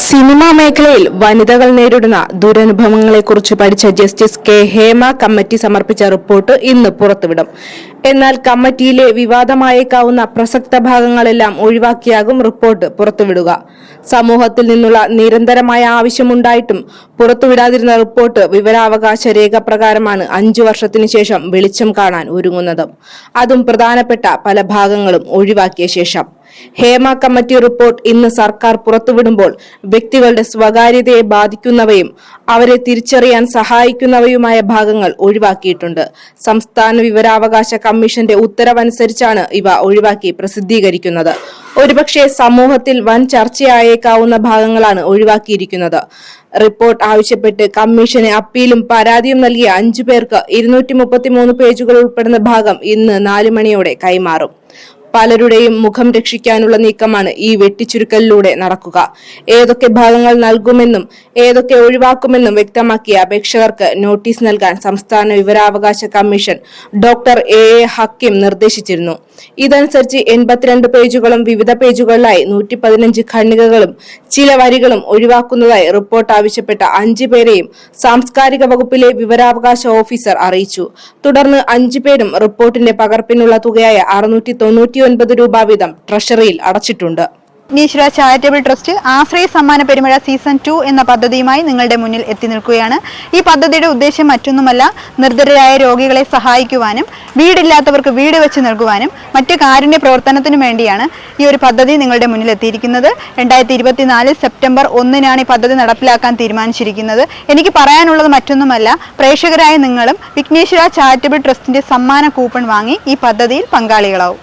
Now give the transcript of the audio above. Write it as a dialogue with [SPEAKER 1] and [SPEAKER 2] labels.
[SPEAKER 1] Cinema മേഖലയിൽ വനിതകൾ നേരിടുന്ന ദുരനുഭവങ്ങളെക്കുറിച്ച് പഠിച്ച ജസ്റ്റിസ് കെ ഹേമ കമ്മിറ്റി സമർപ്പിച്ച റിപ്പോർട്ട് ഇന്ന് പുറത്തുവിടും. എന്നാൽ കമ്മിറ്റിയിലെ വിവാദമായേക്കാവുന്ന പ്രസക്ത ഭാഗങ്ങളെല്ലാം ഒഴിവാക്കിയാകും റിപ്പോർട്ട് പുറത്തുവിടുക. സമൂഹത്തിൽ നിന്നുള്ള നിരന്തരമായ ആവശ്യമുണ്ടായിട്ടും പുറത്തുവിടാതിരുന്ന റിപ്പോർട്ട് വിവരാവകാശ രേഖ പ്രകാരമാണ് 5 വർഷത്തിനു ശേഷം വെളിച്ചം കാണാൻ ഒരുങ്ങുന്നത്. അതും പ്രധാനപ്പെട്ട പല ഭാഗങ്ങളും ഒഴിവാക്കിയ ശേഷം. ഹേമ കമ്മിറ്റി റിപ്പോർട്ട് ഇന്ന് സർക്കാർ പുറത്തുവിടുമ്പോൾ വ്യക്തികളുടെ സ്വകാര്യതയെ ബാധിക്കുന്നവയും അവരെ തിരിച്ചറിയാൻ സഹായിക്കുന്നവയുമായ ഭാഗങ്ങൾ ഒഴിവാക്കിയിട്ടുണ്ട്. സംസ്ഥാന വിവരാവകാശ കമ്മീഷന്റെ ഉത്തരവനുസരിച്ചാണ് ഇവ ഒഴിവാക്കി പ്രസിദ്ധീകരിക്കുന്നത്. ഒരുപക്ഷെ സമൂഹത്തിൽ വൻ ചർച്ചയായേക്കാവുന്ന ഭാഗങ്ങളാണ് ഒഴിവാക്കിയിരിക്കുന്നത്. റിപ്പോർട്ട് ആവശ്യപ്പെട്ട് കമ്മീഷന് അപ്പീലും പരാതിയും നൽകിയ 5 പേർക്ക് 233 പേജുകൾ ഉൾപ്പെടുന്ന ഭാഗം ഇന്ന് 4 മണിയോടെ കൈമാറും. പലരുടെയും മുഖം രക്ഷിക്കാനുള്ള നീക്കമാണ് ഈ വെട്ടിച്ചുരുക്കലിലൂടെ നടക്കുക. ഏതൊക്കെ ഭാഗങ്ങൾ നൽകുമെന്നും ഏതൊക്കെ ഒഴിവാക്കുമെന്നും വ്യക്തമാക്കിയ അപേക്ഷകർക്ക് നോട്ടീസ് നൽകാൻ സംസ്ഥാന വിവരാവകാശ കമ്മീഷൻ ഡോക്ടർ എ ഹക്കീം നിർദ്ദേശിച്ചിരുന്നു. ഇതനുസരിച്ച് 82 പേജുകളും വിവിധ പേജുകളിലായി 115 ഖണ്ഡികകളും ചില വരികളും ഒഴിവാക്കുന്നതായി റിപ്പോർട്ട് ആവശ്യപ്പെട്ട 5 പേരെയും സാംസ്കാരിക വകുപ്പിലെ വിവരാവകാശ ഓഫീസർ അറിയിച്ചു. തുടർന്ന് 5 പേരും റിപ്പോർട്ടിന്റെ പകർപ്പിനുള്ള തുകയായ 699 രൂപ വീതം ട്രഷറിയിൽ അടച്ചിട്ടുണ്ട്.
[SPEAKER 2] വിഘ്നേശ്വര ചാരിറ്റബിൾ ട്രസ്റ്റ് ആശ്രയ സമ്മാന പെരുമഴ സീസൺ 2 എന്ന പദ്ധതിയുമായി നിങ്ങളുടെ മുന്നിൽ എത്തി നിൽക്കുകയാണ്. ഈ പദ്ധതിയുടെ ഉദ്ദേശം മറ്റൊന്നുമല്ല, നിർധരരായ രോഗികളെ സഹായിക്കുവാനും വീടില്ലാത്തവർക്ക് വീട് വെച്ച് നൽകുവാനും മറ്റു കാരുണ്യ പ്രവർത്തനത്തിനും വേണ്ടിയാണ് ഈ ഒരു പദ്ധതി നിങ്ങളുടെ മുന്നിൽ എത്തിയിരിക്കുന്നത്. 2024 സെപ്റ്റംബർ 1 ഈ പദ്ധതി നടപ്പിലാക്കാൻ തീരുമാനിച്ചിരിക്കുന്നത്. എനിക്ക് പറയാനുള്ളത് മറ്റൊന്നുമല്ല, പ്രേക്ഷകരായ നിങ്ങളും വിഘ്നേശ്വര ചാരിറ്റബിൾ ട്രസ്റ്റിന്റെ സമ്മാന കൂപ്പൺ വാങ്ങി ഈ പദ്ധതിയിൽ പങ്കാളികളാവും.